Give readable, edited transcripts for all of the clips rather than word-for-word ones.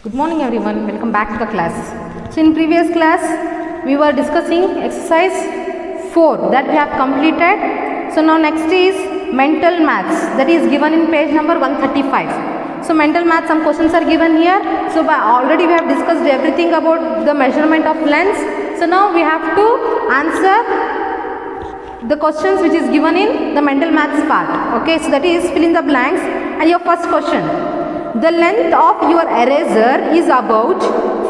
Good morning everyone, welcome back to the class. So in previous class we were discussing exercise 4 that we have completed. So now next is mental maths, that is given in page number 135. So mental maths, some questions are given here. So already we have discussed everything about the measurement of lengths. So now we have to answer the questions which is given in the mental maths part. Okay, so that is fill in the blanks. And your first question, the length of your eraser is about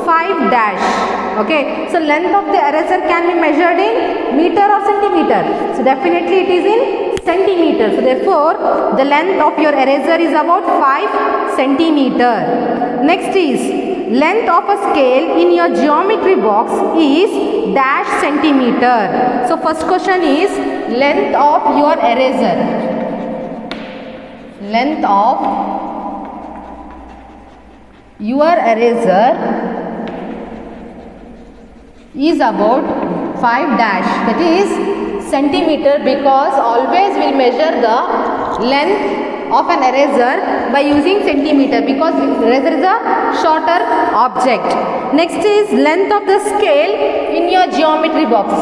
5 dash. Okay, so length of the eraser can be measured in meter or centimeter. So definitely it is in centimeter. So therefore the length of your eraser is about 5 centimeter. Next is length of a scale in your geometry box is dash centimeter. So first question is length of your eraser. Length of your eraser is about 5 dash, that is centimeter, because always we will measure the length of an eraser by using centimeter, because eraser is a shorter object. Next is length of the scale in your geometry box.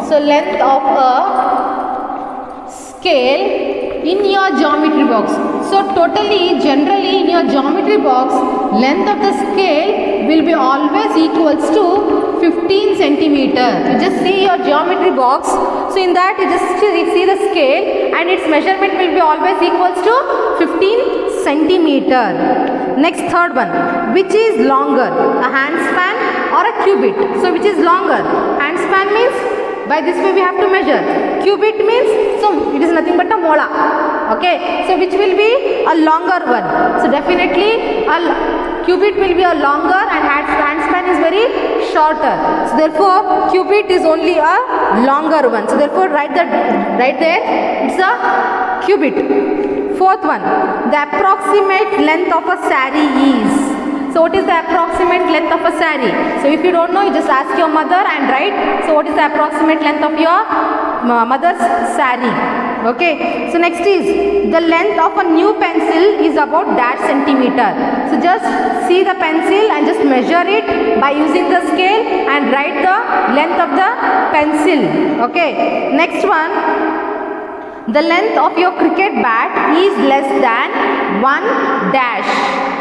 So length of a scale in your geometry box. So totally, generally in your geometry box, length of the scale will be always equals to 15 centimeter. You just see your geometry box. So in that you just see the scale and its measurement will be always equals to 15 centimeter. Next, third one, which is longer, a handspan or a cubit? So which is longer? Handspan means by this way we have to measure. Cubit means, so it is nothing but a mola. Okay, so which will be a longer one? So definitely a cubit will be a longer and handspan is very shorter. So therefore cubit is only a longer one. So therefore write there it's a cubit. Fourth one, the approximate length of a saree is. So what is the approximate length of a saree? So if you don't know, you just ask your mother and write. So what is the approximate length of your mother's saree? Okay. So next is the length of a new pencil is about dash centimeter. So just see the pencil and just measure it by using the scale and write the length of the pencil. Okay. Next one. The length of your cricket bat is less than 1 dash.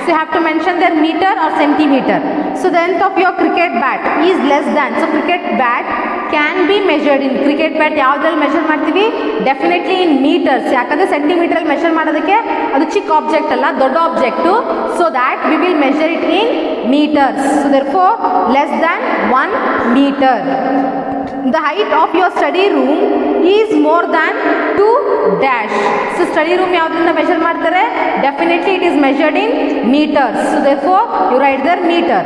So you have to mention their meter or centimeter. So the length of your cricket bat is less than. So cricket bat can be measured in cricket bat. ಯಾವ್ದ್ರಲ್ಲಿ measure ಮಾಡ್ತೀವಿ? Definitely in meters. ಯಾಕಂದ್ರೆ centimeter measure ಮಾಡೋದಕ್ಕೆ ಅದು ಚಿಕ್ಕ object ಅಲ್ಲ, ದೊಡ್ಡ object. So that we will measure it in meters. So therefore less than 1 meter. The height of your study room is more than 2 dash. So study room ಯಾವ್ದ್ರಿಂದ measure ಮಾಡ್ತಾರೆ? Definitely it is measured in meters. So therefore you write there meter.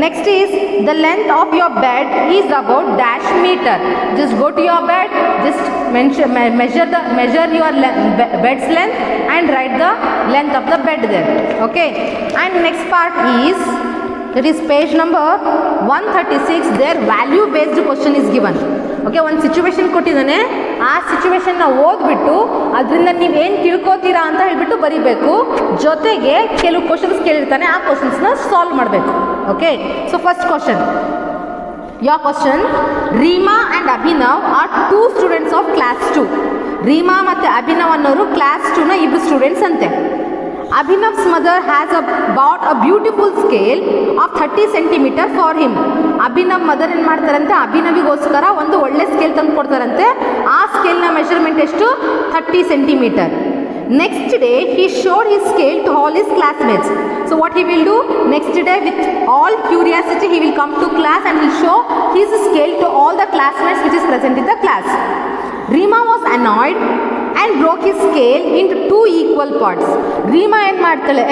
Next is the length of your bed is about dash meter. Just go to your bed, just measure your bed's length and write the length of the bed there. Okay. And next part is, that is page number 136. There value based question is given. Okay, ಒಂದು situation ಕೊಟ್ಟಿದ್ದಾನೆ, ಆ ಸಿಚುವೇಶನ್ನ ಓದ್ಬಿಟ್ಟು ಅದರಿಂದ ನೀವು ಏನು ತಿಳ್ಕೊತೀರಾ ಅಂತ ಹೇಳ್ಬಿಟ್ಟು ಬರೀಬೇಕು. ಜೊತೆಗೆ ಕೆಲವು ಕ್ವಶನ್ಸ್ ಕೇಳಿರ್ತಾನೆ, ಆ ಕ್ವಶನ್ಸ್ನ ಸಾಲ್ವ್ ಮಾಡಬೇಕು. Okay, so first question, your question, Reema and Abhinav are 2 students of class 2. Reema ಮತ್ತು ಅಭಿನವ್ ಅನ್ನೋರು ಕ್ಲಾಸ್ 2ನ 2 ಸ್ಟೂಡೆಂಟ್ಸ್ ಅಂತೆ. Abhinav's mother has bought a beautiful scale of 30 centimeter for him. Abhinav mother ಏನು ಮಾಡ್ತಾರಂತೆ, ಅಭಿನವಿಗೋಸ್ಕರ ಒಂದು ಒಳ್ಳೆ ಸ್ಕೇಲ್ ತಂದು ಕೊಡ್ತಾರಂತೆ. ಆ ಸ್ಕೇಲ್ನ ಮೆಷರ್ಮೆಂಟ್ ಎಷ್ಟು? 30 centimeter. Next day he showed his scale to all his classmates. So what he will do? Next day with all curiosity he will come to class and he show his scale to all the classmates which is present in the class. Reema was annoyed and broke his scale into 2 equal parts. Reema ಏನು ಮಾಡ್ತಾಳೆ,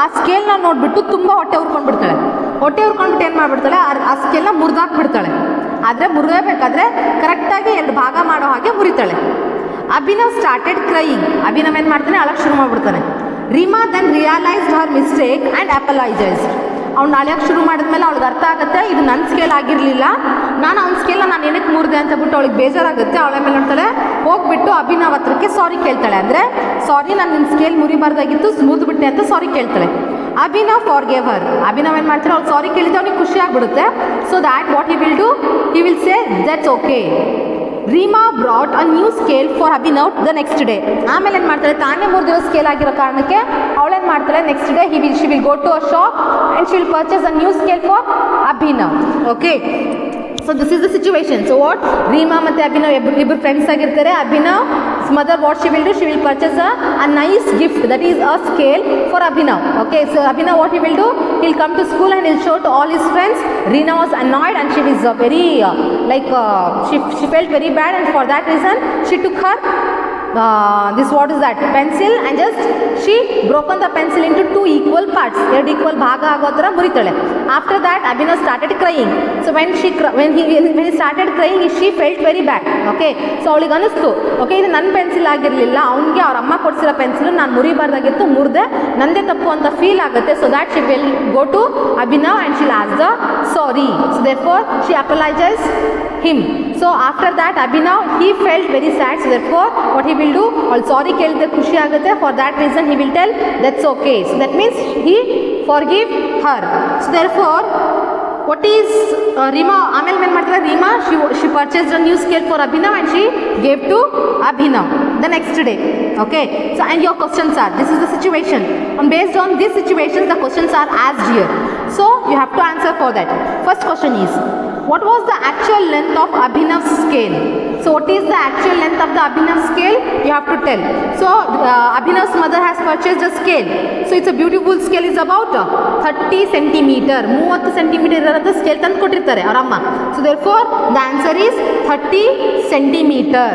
ಆ ಸ್ಕೇಲ್ನ ನೋಡಿಬಿಟ್ಟು ತುಂಬ ಹೊಟ್ಟೆ ಉರ್ಕೊಂಡ್ಬಿಡ್ತಾಳೆ. ಹೊಟ್ಟೆ ಉರ್ಕೊಂಡ್ಬಿಟ್ಟು ಏನು ಮಾಡಿಬಿಡ್ತಾಳೆ, ಆ ಸ್ಕೇಲ್ನ ಮುರಿದಾಕ್ಬಿಡ್ತಾಳೆ. ಆದರೆ ಮುರಿಯಬೇಕಾದ್ರೆ ಕರೆಕ್ಟಾಗಿ 2 ಭಾಗ ಮಾಡೋ ಹಾಗೆ ಮುರಿತಾಳೆ. Abhinav started crying. ಅಭಿನವ್ ಏನು ಮಾಡ್ತಾನೆ, ಅಳಕ್ಕೆ ಶುರು ಮಾಡಿಬಿಡ್ತಾನೆ. Reema then realised her mistake and apologised. ಅವ್ನು ಅಳೆಯೋಕ್ಕೆ ಶುರು ಮಾಡಿದ್ಮೇಲೆ ಅವ್ಳಿಗೆ ಅರ್ಥ ಆಗುತ್ತೆ ಇದು ನನ್ನ ಸ್ಕೇಲ್ ಆಗಿರಲಿಲ್ಲ, ನಾನು ಅವ್ನ ಸ್ಕೇಲ್ನ ನಾನು ಏನಕ್ಕೆ ಮುರಿದೆ ಅಂತ ಬಿಟ್ಟು ಅವಳಿಗೆ ಬೇಜಾರಾಗುತ್ತೆ. ಅವಳ ಮೇಲೆ ನೋಡ್ತಾಳೆ, ಹೋಗ್ಬಿಟ್ಟು ಅಭಿನವ್ ಹತ್ರಕ್ಕೆ ಸಾರಿ ಕೇಳ್ತಾಳೆ. ಅಂದರೆ ಸಾರಿ ನಾನು ನಿನ್ನ ಸ್ಕೇಲ್ ಮುರಿಬಾರ್ದಾಗಿತ್ತು, ಮುರಿದ್ಬಿಟ್ಟೆ ಅಂತ ಸಾರಿ ಕೇಳ್ತಾಳೆ. ಅಭಿನವ್ ಫಾರ್ಗೇವ್ ಹರ್. ಅಭಿನವ್ ಏನು ಮಾಡ್ತಾರೆ, ಅವ್ಳು ಸಾರಿ ಕೇಳಿದ್ರೆ ಅವ್ನಿಗೆ ಖುಷಿ ಆಗಿಬಿಡುತ್ತೆ. So that what he will do, he will say that's okay. Reema brought a new scale for Abhinav the next day. ಆಮೇಲೆ ಏನು ಮಾಡ್ತಾಳೆ, ತಾನೇ ಮುರಿದಿರೋ ಸ್ಕೇಲ್ ಆಗಿರೋ ಕಾರಣಕ್ಕೆ ಅವಳೇನು ಮಾಡ್ತಾಳೆ, next day she will go to a shop and she will purchase a new scale for Abhinav. Okay, so this is the situation. So what, Reema ಮತ್ತು ಅಭಿನವ್ ಇಬ್ಬರು ಫ್ರೆಂಡ್ಸ್ ಆಗಿರ್ತಾರೆ. Abhinav mother what she will do, she will purchase a nice gift, that is a scale for Abhinav. Okay, so Abhinav what he will do, he will come to school and he will show to all his friends. Reena was annoyed and she was very she felt very bad, and for that reason she took her this what is that pencil and just she broken the pencil into two equal parts, ಎರಡು equal ಭಾಗ ಆಗೋ ಥರ ಮುರಿತಾಳೆ. After that Abhinav started crying. So when he started crying, she felt very bad. Okay, so ಅವಳಿಗೆ ಅನಿಸ್ತು, okay ಇದು ನನ್ನ pencil ಆಗಿರಲಿಲ್ಲ, ಅವನಿಗೆ ಅವ್ರ ಅಮ್ಮ ಕೊಡಿಸಿರೋ ಪೆನ್ಸಿಲು ನಾನು ಮುರಿಬಾರ್ದಾಗಿತ್ತು, ಮುರಿದೆ, ನಂದೇ ತಪ್ಪು ಅಂತ ಫೀಲ್ ಆಗುತ್ತೆ. So that she will go to Abhinav and she ask the sorry. So therefore she apologise him. So after that Abhinav he felt very sad. So therefore what he will do, all sorry ಕೇಳಿದ್ರೆ ಖುಷಿ ಆಗುತ್ತೆ. For that reason he will tell that's okay. So that means he forgive her. So therefore what is Reema ಆಮೇಲೆ ಏನು ಮಾಡ್ತಾಳೆ, Reema she purchased a new scale for Abhinav and she gave to Abhinav the next day. Okay, so and your questions are, this is the situation, and based on this situation the questions are asked here. So you have to answer for that. First question is, what was the actual length of Abhinav's scale? So what is the actual length of the Abhinav scale? You have to tell. So Abhinav's mother has purchased a scale. So it's a beautiful scale, is about 30 centimeter. 30 centimeter ಇರೋಂಥ scale ತಂದು ಕೊಟ್ಟಿರ್ತಾರೆ ಅವರ ಅಮ್ಮ. So therefore the answer is 30 centimeter.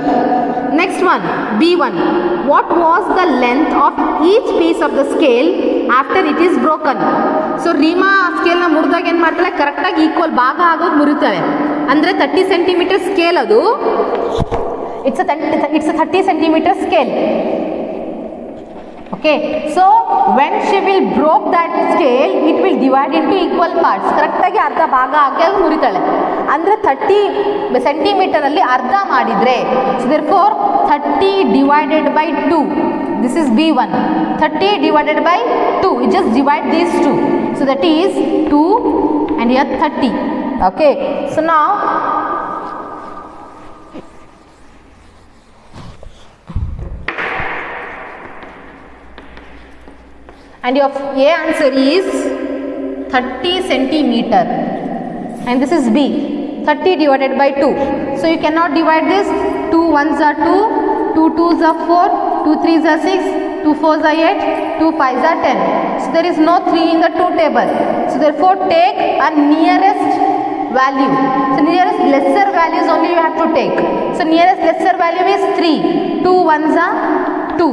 Next one, B1. What was the length of each piece of the scale after it is broken? So Reema ಸ್ಕೇಲ್ನ ಮುರಿದಾಗ ಏನು ಮಾಡ್ತಾಳೆ, ಕರೆಕ್ಟಾಗಿ ಈಕ್ವಲ್ ಭಾಗ ಆಗೋದು ಮುರಿತಾಳೆ. ಅಂದರೆ 30 ಸೆಂಟಿಮೀಟರ್ ಸ್ಕೇಲ್, ಅದು it's a 30 centimetre scale. Okay, so when she will broke that scale it will divide into equal parts. ಕರೆಕ್ಟಾಗಿ ಅರ್ಧ ಭಾಗ ಆಗಿ ಅದು ಮುರಿತಾಳೆ. ಅಂದರೆ 30 ಸೆಂಟಿಮೀಟರಲ್ಲಿ ಅರ್ಧ ಮಾಡಿದರೆ, so therefore 30 divided by 2. This is B1. 30 divided by 2. You just divide these two. So that is 2 and here 30. Okay. So now and your A answer is 30 centimeter. And this is B. 30 divided by 2. So you cannot divide this. 2 1s are 2. 2 2s are 4. 2 3s are 6, 2 4s are 8, 2 5s are 10. So there is no 3 in the 2 table. So therefore take a nearest value. So nearest lesser values only you have to take. So nearest lesser value is 3. 2 1s are 2.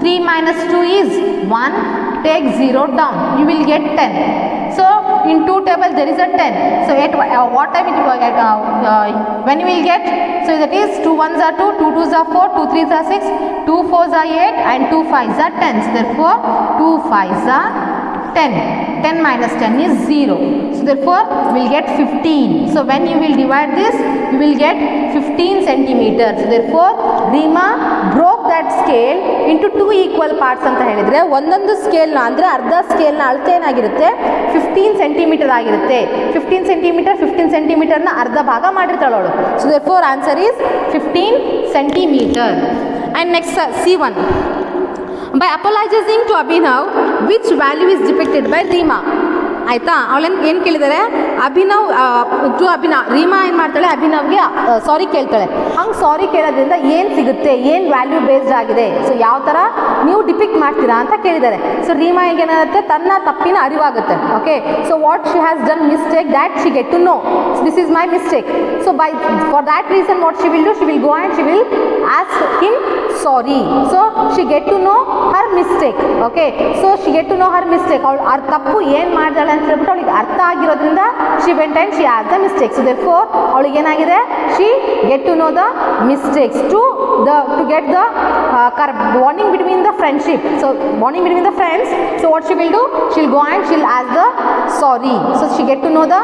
3 minus 2 is 1. Take 0 down. You will get 10. So in 2 table there is a 10. So at what time when you will get? So that is 2 1s are 2, 2 2s are 4, 2 3s are 6, 2 4s are 8 and 2 5s are 10. So therefore 2 5s are 10. 10 minus 10 is 0. So therefore we will get 15. So when you will divide this, you will get 15 centimeters. So therefore Reema broke that scale into 2 equal parts ಅಂತ ಹೇಳಿದರೆ, ಒಂದೊಂದು ಸ್ಕೇಲ್ನ ಅಂದರೆ ಅರ್ಧ ಸ್ಕೇಲ್ನ ಅಳತೆ ಏನಾಗಿರುತ್ತೆ, 15 centimetre ಆಗಿರುತ್ತೆ. 15 ಸೆಂಟಿಮೀಟರ್ನ ಅರ್ಧ ಭಾಗ ಮಾಡಿರ್ತಾಳೆ ಅವಳು. So therefore answer is 15 centimeter. And next C1. By apologizing to Abhinav, which value is depicted by Reema? ಆಯಿತಾ, ಅವಳೇನು ಏನು ಕೇಳಿದ್ದಾರೆ, ಅಭಿನವ್ ಟು ಅಭಿನವ್. ರೀಮಾ ಏನು ಮಾಡ್ತಾಳೆ, ಅಭಿನವ್ಗೆ ಸಾರಿ ಕೇಳ್ತಾಳೆ. ಹಂಗೆ ಸಾರಿ ಕೇಳೋದ್ರಿಂದ ಏನು ಸಿಗುತ್ತೆ, ಏನು ವ್ಯಾಲ್ಯೂ ಬೇಸ್ಡ್ ಆಗಿದೆ, ಸೊ ಯಾವ ಥರ ನೀವು ಡಿಪಿಕ್ಟ್ ಮಾಡ್ತೀರಾ ಅಂತ ಕೇಳಿದ್ದಾರೆ. ಸೊ ರೀಮಾ ಏನಾಗುತ್ತೆ, ತನ್ನ ತಪ್ಪಿನ ಅರಿವಾಗುತ್ತೆ. Okay, so what she has done mistake, that she get to know this is my mistake. So by for that reason what she will do, she will go and she will ask him sorry. So she get to know her mistake. Okay. So she get to know her mistake. ಅವಳು ಅವ್ರ ತಪ್ಪು ಏನು ಮಾಡಿದಾಳೆ ಅಂತ ಹೇಳ್ಬಿಟ್ಟು ಅವಳಿಗೆ ಅರ್ಥ ಆಗಿರೋದ್ರಿಂದ she went and she has the mistakes. So therefore ಅವಳಿಗೆ ಏನಾಗಿದೆ, she get to know the mistakes to get the bonding between the friendship. So bonding between the friends. So what she will do, she will go and she will ask the sorry. So she get to know the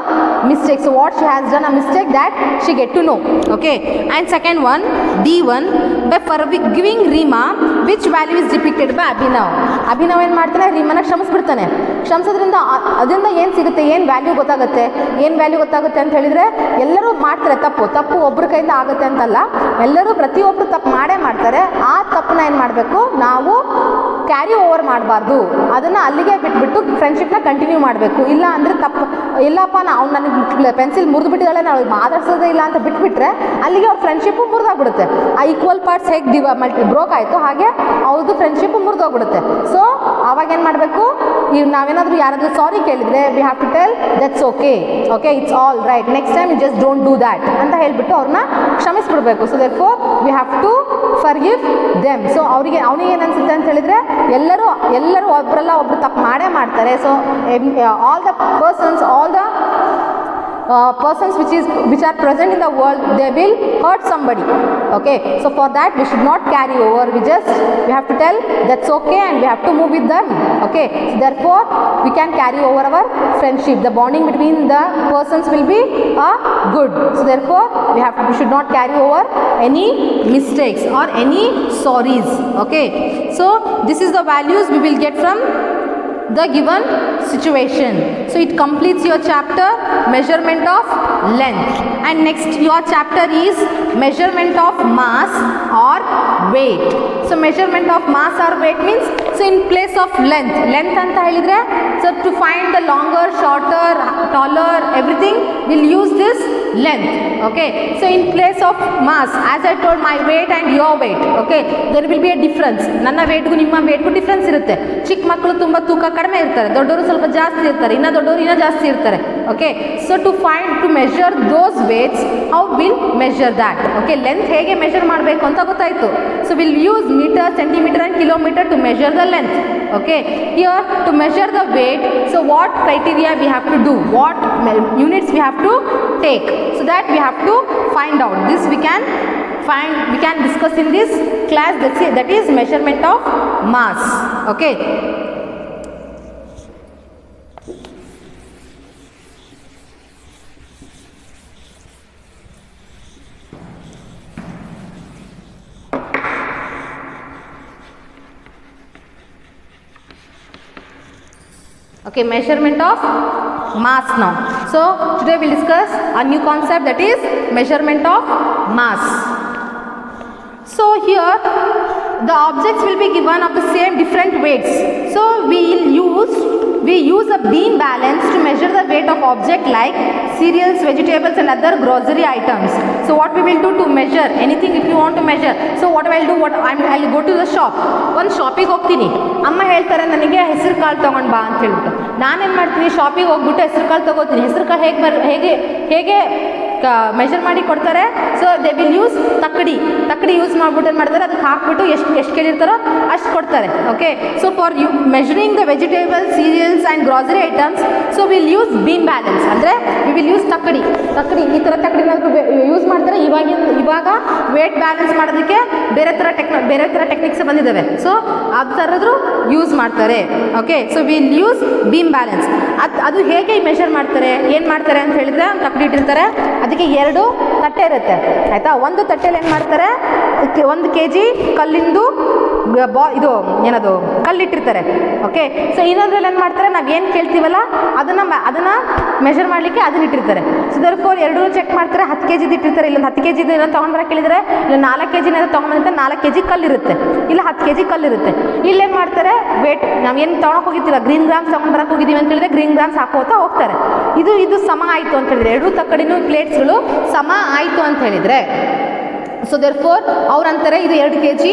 mistake. So what she has done a mistake, that she get to know. Okay. And second one, D1, by forgiving Rima, which value is depicted by Abhinav. Abhinav ಏನು ಮಾಡ್ತಾನೆ, ರೀಮನ ಕ್ಷಮಿಸ್ಬಿಡ್ತಾನೆ. ಕ್ಷಮಿಸೋದ್ರಿಂದ ಅದರಿಂದ ಏನು ಸಿಗುತ್ತೆ, ಏನು value ಗೊತ್ತಾಗುತ್ತೆ. ಏನು value ಗೊತ್ತಾಗುತ್ತೆ ಅಂತ ಹೇಳಿದರೆ, ಎಲ್ಲರೂ ಮಾಡ್ತಾರೆ ತಪ್ಪು ಒಬ್ಬರ ಕೈಯಿಂದ ಆಗುತ್ತೆ ಅಂತಲ್ಲ, ಎಲ್ಲರೂ ಪ್ರತಿಯೊಬ್ಬರು ತಪ್ಪು ಮಾಡೇ ಮಾಡ್ತಾರೆ. ಆ ತಪ್ಪನ್ನ ಏನು ಮಾಡಬೇಕು, ನಾವು ಕ್ಯಾರಿ ಓವರ್ ಮಾಡಬಾರ್ದು, ಅದನ್ನು ಅಲ್ಲಿಗೆ ಬಿಟ್ಬಿಟ್ಟು ಫ್ರೆಂಡ್ಶಿಪ್ನ ಕಂಟಿನ್ಯೂ ಮಾಡಬೇಕು. ಇಲ್ಲ ಅಂದರೆ ತಪ್ಪು, ಇಲ್ಲಪ್ಪ ಅವ್ನು ನನಗೆ ಪೆನ್ಸಿಲ್ ಮುರಿದು ಬಿಟ್ಟಿದ್ದಾಳೆ, ನಾವು ಮಾತಾಡ್ಸೋದೇ ಇಲ್ಲ ಅಂತ ಬಿಟ್ಬಿಟ್ರೆ ಅಲ್ಲಿಗೆ ಅವ್ರ ಫ್ರೆಂಡ್ಶಿಪ್ಪು ಮುರಿದೋಗ್ಬಿಡುತ್ತೆ. ಆ ಈಕ್ವಲ್ ಪಾರ್ಟ್ಸ್ ಹೇಗೆ ಬ್ರೋಕ್ ಆಯಿತು, ಹಾಗೆ ಅವ್ರದ್ದು ಫ್ರೆಂಡ್ಶಿಪ್ಪು ಮುರಿದೋಗ್ಬಿಡುತ್ತೆ. ಸೊ ಆವಾಗ ಏನು ಮಾಡಬೇಕು, ಈಗ ನಾವೇನಾದರೂ ಯಾರಾದರೂ ಸಾರಿ ಕೇಳಿದರೆ we have to tell that's okay, it's all right, next time you just don't do that ಅಂತ ಹೇಳಿಬಿಟ್ಟು ಅವ್ರನ್ನ ಕ್ಷಮಿಸ್ಬಿಡ್ಬೇಕು. So therefore we have to forgive them. So ಅವನಿಗೆ ಏನು ಅನಿಸುತ್ತೆ ಅಂತ ಹೇಳಿದರೆ, ಎಲ್ಲರೂ ಒಬ್ಬರಲ್ಲ ಒಬ್ಬರು ತಪ್ಪು ಮಾಡೇ ಮಾಡ್ತಾರೆ. So all the persons which are present in the world, they will hurt somebody. Okay, so for that we should not carry over, we have to tell that's okay and we have to move with them. Okay, so therefore we can carry over our friendship, the bonding between the persons will be good. So therefore we should not carry over any mistakes or any sorries. Okay, so this is the values we will get from the given situation. So it completes your chapter measurement of length. And next your chapter is measurement of mass or weight. So measurement of mass or weight means, so in place of length anta helidre, so to find the longer, shorter, taller, everything we'll use this length. Okay, so in place of mass, as I told, my weight and your weight, okay, there will be a difference. ನನ್ನ weight ಗೂ ನಿಮ್ಮ weight ಗೂ difference ಇರುತ್ತೆ. ಚಿಕ್ಕ ಮಕ್ಕಳು ತುಂಬ ತೂಕ ಕಡಿಮೆ ಇರ್ತಾರೆ, ದೊಡ್ಡವರು ಸ್ವಲ್ಪ ಜಾಸ್ತಿ ಇರ್ತಾರೆ, ಇನ್ನು ದೊಡ್ಡವರು ಇನ್ನೂ ಜಾಸ್ತಿ ಇರ್ತಾರೆ. Okay, so to measure those weights, how we'll measure that. Okay, length ಹೇಗೆ measure ಮಾಡಬೇಕು ಅಂತ ಗೊತ್ತಾಯಿತು. So we'll use meter, centimeter and kilometer to measure the length. Okay, here to measure the weight, so what criteria we have to do, what units we have to take, so that we have to find out. This we can discuss in this class, that is measurement of mass. Okay, okay, measurement of mass now. So today we'll discuss a new concept, that is measurement of mass. So here the objects will be given of the same different weights. So we use a beam balance to measure the weight of object like cereals, vegetables and other grocery items. So what we will do to measure anything, if you want to measure, so what I will do, I'll go to the shop. ಒಂದು ಶಾಪಿಗೆ ಹೋಗ್ತೀನಿ, ಅಮ್ಮ ಹೇಳ್ತಾರೆ ನನಗೆ ಹೆಸರು ಕಾಳು ತೊಗೊಂಡು ಬಾ ಅಂತ ಹೇಳ್ಬಿಟ್ಟು, ನಾನೇನು ಮಾಡ್ತೀನಿ, ಶಾಪಿಗೆ ಹೋಗ್ಬಿಟ್ಟು ಹೆಸರು ಕಾಳು ತೊಗೋತೀನಿ. ಹೆಸರು ಕಾಳು ಹೇಗೆ ಮೆಷರ್ ಮಾಡಿ ಕೊಡ್ತಾರೆ. ಸೊ ದೇ ವಿಲ್ ಯೂಸ್ ತಕ್ಕಡಿ ಯೂಸ್ ಮಾಡಿಬಿಟ್ಟು ಏನು ಮಾಡ್ತಾರೆ, ಅದಕ್ಕೆ ಹಾಕ್ಬಿಟ್ಟು ಎಷ್ಟು ಕೇಳಿರ್ತಾರೋ ಅಷ್ಟು ಕೊಡ್ತಾರೆ. Okay, so for measuring the vegetables, serials and grocery items, so will use beam balance, ಅಂದರೆ ವಿ ವಿಲ್ ಯೂಸ್ ತಕ್ಕಡಿ ಈ ಥರ ತಕ್ಕಡಿನಾದರೂ ಯೂಸ್ ಮಾಡ್ತಾರೆ. ಇವಾಗ ವೇಟ್ ಬ್ಯಾಲೆನ್ಸ್ ಮಾಡೋದಕ್ಕೆ ಬೇರೆ ಥರ ಟೆಕ್ನಿಕ್ಸ್ ಬಂದಿದ್ದಾವೆ. ಸೊ ಆ ಥರದ್ರು ಯೂಸ್ ಮಾಡ್ತಾರೆ. Okay, so will use beam balance. ಅದು ಹೇಗೆ ಮೆಷರ್ ಮಾಡ್ತಾರೆ, ಏನು ಮಾಡ್ತಾರೆ ಅಂತ ಹೇಳಿದರೆ, ತಕ್ಕಡಿ ಇಟ್ಟಿರ್ತಾರೆ, ಅದಕ್ಕೆ 2 ತಟ್ಟೆ ಇರುತ್ತೆ ಆಯಿತಾ. ಒಂದು ತಟ್ಟೆಯಲ್ಲಿ ಏನು ಮಾಡ್ತಾರೆ, 1 kg ಕಲ್ಲಿಂದು ಇದು ಏನದು ಕಲ್ಲಿಟ್ಟಿರ್ತಾರೆ. ಓಕೆ, ಸೊ ಇನ್ನೊಂದ್ರಲ್ಲಿ ಏನು ಮಾಡ್ತಾರೆ, ನಾವು ಏನು ಕೇಳ್ತೀವಲ್ಲ ಅದನ್ನು ಮೆಷರ್ ಮಾಡಲಿಕ್ಕೆ ಅದನ್ನ ಇಟ್ಟಿರ್ತಾರೆ. ಸೊ ದರ್ಫೋರ್ 2 ಚೆಕ್ ಮಾಡ್ತಾರೆ. 10 kg ಇಟ್ಟಿರ್ತಾರೆ, ಇಲ್ಲೊಂದು 10 kg ಏನೋ ತೊಗೊಂಡ್ಬರಕ್ಕೆ ಕೇಳಿದರೆ, ಇಲ್ಲ 4 kg ಏನಾದ್ರು ತೊಗೊಂಬಂದ್ರೆ 4 kg ಕಲ್ಲಿರುತ್ತೆ, ಇಲ್ಲ 10 kg ಕಲ್ಲಿರುತ್ತೆ. ಇಲ್ಲೇನು ಮಾಡ್ತಾರೆ, ವೇಟ್ ನಾವೇನು ತೊಗೊಳಕ್ಕೆ ಹೋಗಿರ್ತೀವಿ, ಗ್ರೀನ್ ಗ್ರಾಮ್ಸ್ ತೊಗೊಂಡ್ಬರಕ್ಕೆ ಹೋಗಿದ್ದೀವಿ ಅಂತ ಹೇಳಿದ್ರೆ ಗ್ರೀನ್ ಗ್ರಾಮ್ಸ್ ಹಾಕೋತಾ ಹೋಗ್ತಾರೆ. ಇದು ಸಮ ಆಯಿತು ಅಂತ ಹೇಳಿದರೆ, 2 ತಕ್ಕಡಿನೂ ಪ್ಲೇಟ್ಸ್ಗಳು ಸಮ ಆಯಿತು ಅಂತ ಹೇಳಿದರೆ, ಸೊ ದೇರ್ಫೋರ್ ಅವ್ರು ಅಂತಾರೆ ಇದು 2 kg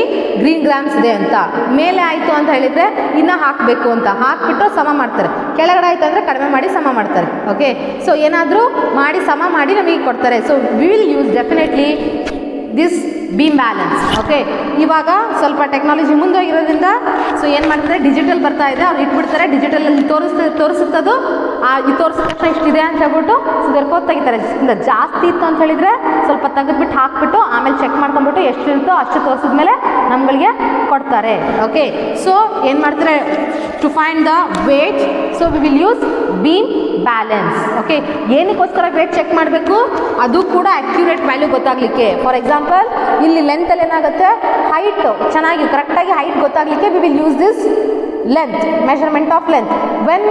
ಗ್ರೀನ್ ಗ್ರಾಮ್ಸ್ ಇದೆ ಅಂತ. ಮೇಲೆ ಆಯಿತು ಅಂತ ಹೇಳಿದರೆ ಇನ್ನೂ ಹಾಕಬೇಕು ಅಂತ ಹಾಕಿಬಿಟ್ಟು ಸಮ ಮಾಡ್ತಾರೆ. ಕೆಳಗಡೆ ಆಯಿತು ಅಂದರೆ ಕಡಿಮೆ ಮಾಡಿ ಸಮ ಮಾಡ್ತಾರೆ. ಓಕೆ, ಸೊ ಏನಾದರೂ ಮಾಡಿ ಸಮ ಮಾಡಿ ನಮಗೆ ಕೊಡ್ತಾರೆ. So we will use definitely this beam balance. Okay, ಇವಾಗ ಸ್ವಲ್ಪ ಟೆಕ್ನಾಲಜಿ ಮುಂದೋಗಿರೋದ್ರಿಂದ ಸೊ ಏನು ಮಾಡ್ತಾರೆ, ಡಿಜಿಟಲ್ ಬರ್ತಾ ಇದೆ, ಅವ್ರು ಇಟ್ಬಿಡ್ತಾರೆ, ಡಿಜಿಟಲಲ್ಲಿ ತೋರಿಸುತ್ತದು ಇದು ತೋರಿಸಿದ ತಕ್ಷಣ ಇಷ್ಟಿದೆ ಅಂತ ಹೇಳ್ಬಿಟ್ಟು ಸೊ ದರ್ಕೋದು ತೆಗಿತಾರೆ. ಇಲ್ಲ ಜಾಸ್ತಿ ಇತ್ತು ಅಂತ ಹೇಳಿದರೆ ಸ್ವಲ್ಪ ತೆಗೆದ್ಬಿಟ್ಟು ಹಾಕ್ಬಿಟ್ಟು ಆಮೇಲೆ ಚೆಕ್ ಮಾಡ್ಕೊಂಡ್ಬಿಟ್ಟು ಎಷ್ಟಿರುತ್ತೋ ಅಷ್ಟು ತೋರಿಸಿದ್ಮೇಲೆ ನಮ್ಗಳಿಗೆ ಕೊಡ್ತಾರೆ. ಓಕೆ, ಸೊ ಏನು ಮಾಡ್ತಾರೆ, to find the weight so we will use beam balance. Okay, ಏನಕ್ಕೋಸ್ಕರ ವೇಟ್ ಚೆಕ್ ಮಾಡಬೇಕು, ಅದು ಕೂಡ ಅಕ್ಯುರೇಟ್ ವ್ಯಾಲ್ಯೂ ಗೊತ್ತಾಗಲಿಕ್ಕೆ. ಫಾರ್ ಎಕ್ಸಾಂಪಲ್ ಇಲ್ಲಿ ಲೆಂತಲ್ಲಿ ಏನಾಗುತ್ತೆ, ಹೈಟ್ ಚೆನ್ನಾಗಿ ಕರೆಕ್ಟಾಗಿ ಹೈಟ್ ಗೊತ್ತಾಗಲಿಕ್ಕೆ we will use this length, measurement of length. When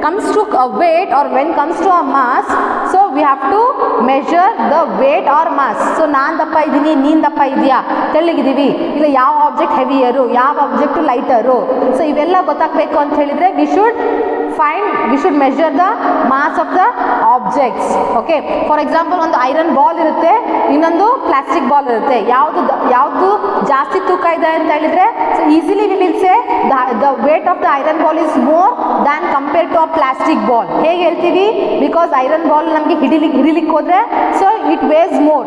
comes to a weight or when comes to a mass, so we have to measure the weight or mass. So ನಾನು ದಪ್ಪ ಇದ್ದೀನಿ, ನೀನು ದಪ್ಪ ಇದೆಯಾ, ತೆಳ್ಳಗಿದ್ದೀವಿ, ಇಲ್ಲ ಯಾವ ಆಬ್ಜೆಕ್ಟ್ ಹೆವಿಯರು, ಯಾವ ಆಬ್ಜೆಕ್ಟು ಲೈಟರು, ಸೊ ಇವೆಲ್ಲ ಗೊತ್ತಾಗಬೇಕು ಅಂತ ಹೇಳಿದರೆ we should measure the mass of the objects. Okay, for example ಒಂದು ಐರನ್ ಬಾಲ್ ಇರುತ್ತೆ, ಇನ್ನೊಂದು ಪ್ಲಾಸ್ಟಿಕ್ ಬಾಲ್ ಇರುತ್ತೆ, ಯಾವುದು ಜಾಸ್ತಿ ತೂಕ ಇದೆ ಅಂತ ಹೇಳಿದರೆ so easily we will say the weight of the iron ball is more than compared to a plastic ball. ಹೇಗೆ ಹೇಳ್ತೀವಿ, ಬಿಕಾಸ್ ಐರನ್ ಬಾಲ್ ನಮಗೆ ಹಿಡಿಲಿಕ್ಕೆ ಹೋದರೆ so it weighs more